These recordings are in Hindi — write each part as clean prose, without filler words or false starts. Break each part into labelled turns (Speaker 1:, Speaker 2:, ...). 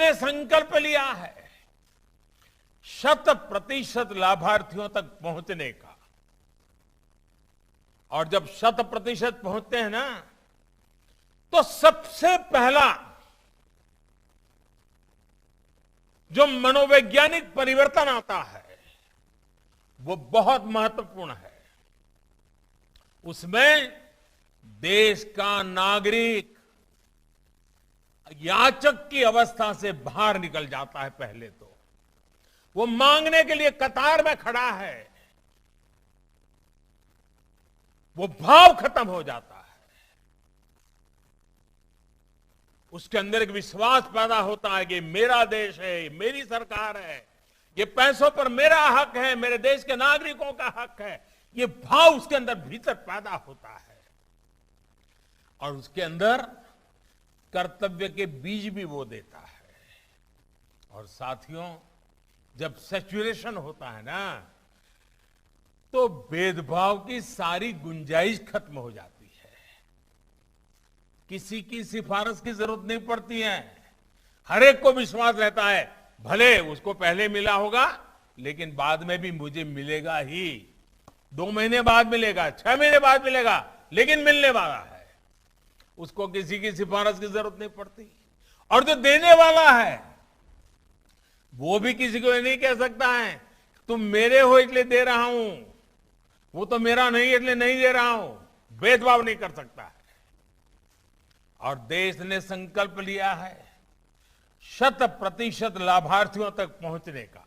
Speaker 1: ने संकल्प लिया है 100% लाभार्थियों तक पहुंचने का। और जब 100% पहुंचते हैं ना, तो सबसे पहला जो मनोवैज्ञानिक परिवर्तन आता है वो बहुत महत्वपूर्ण है। उसमें देश का नागरिक याचक की अवस्था से बाहर निकल जाता है। पहले तो वो मांगने के लिए कतार में खड़ा है, वो भाव खत्म हो जाता है। उसके अंदर एक विश्वास पैदा होता है कि मेरा देश है, मेरी सरकार है, ये पैसों पर मेरा हक है, मेरे देश के नागरिकों का हक है। ये भाव उसके अंदर भीतर पैदा होता है और उसके अंदर कर्तव्य के बीज भी वो देता है। और साथियों, जब सैचुरेशन होता है ना, तो भेदभाव की सारी गुंजाइश खत्म हो जाती है। किसी की सिफारिश की जरूरत नहीं पड़ती है। हर एक को विश्वास रहता है, भले उसको पहले मिला होगा लेकिन बाद में भी मुझे मिलेगा ही। 2 महीने बाद मिलेगा, 6 महीने बाद मिलेगा, लेकिन मिलने वाला है। उसको किसी की सिफारिश की जरूरत नहीं पड़ती। और जो देने वाला है वो भी किसी को नहीं कह सकता है तुम मेरे हो इसलिए दे रहा हूं, वो तो मेरा नहीं इसलिए नहीं दे रहा हूं। भेदभाव नहीं कर सकता है। और देश ने संकल्प लिया है 100% लाभार्थियों तक पहुंचने का।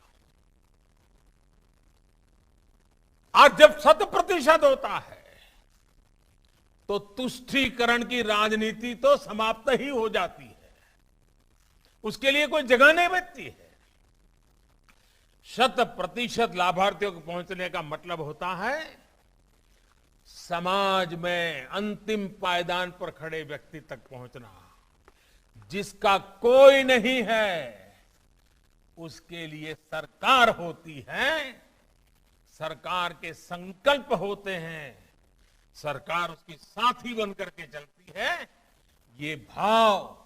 Speaker 1: आज जब 100% होता है तो तुष्टीकरण की राजनीति तो समाप्त ही हो जाती है, उसके लिए कोई जगह नहीं बचती है। 100% लाभार्थियों को पहुंचने का मतलब होता है समाज में अंतिम पायदान पर खड़े व्यक्ति तक पहुंचना। जिसका कोई नहीं है उसके लिए सरकार होती है, सरकार के संकल्प होते हैं, सरकार उसकी साथी बनकर के चलती है। ये भाव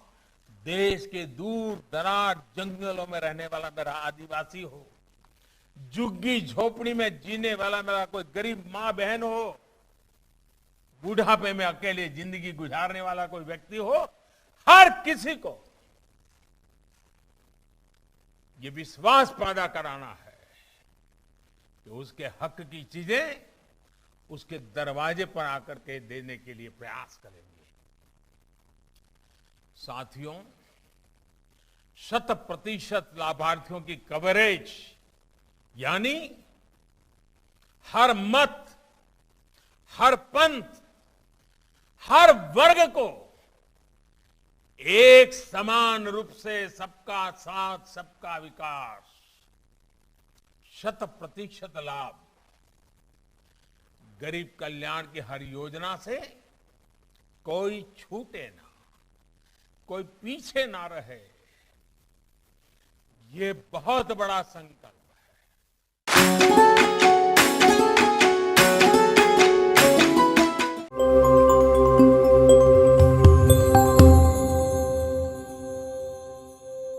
Speaker 1: देश के दूर दराज जंगलों में रहने वाला मेरा आदिवासी हो, झुग्गी झोपड़ी में जीने वाला मेरा कोई गरीब मां बहन हो, बुढ़ापे में अकेले जिंदगी गुजारने वाला कोई व्यक्ति हो, हर किसी को ये विश्वास पैदा कराना है कि उसके हक की चीजें उसके दरवाजे पर आकर के देने के लिए प्रयास करेंगे। साथियों, 100% लाभार्थियों की कवरेज यानी हर मत, हर पंथ, हर वर्ग को एक समान रूप से सबका साथ, सबका विकास, 100% लाभ, गरीब कल्याण की हर योजना से कोई छूटे ना, कोई पीछे ना रहे, ये बहुत बड़ा संकल्प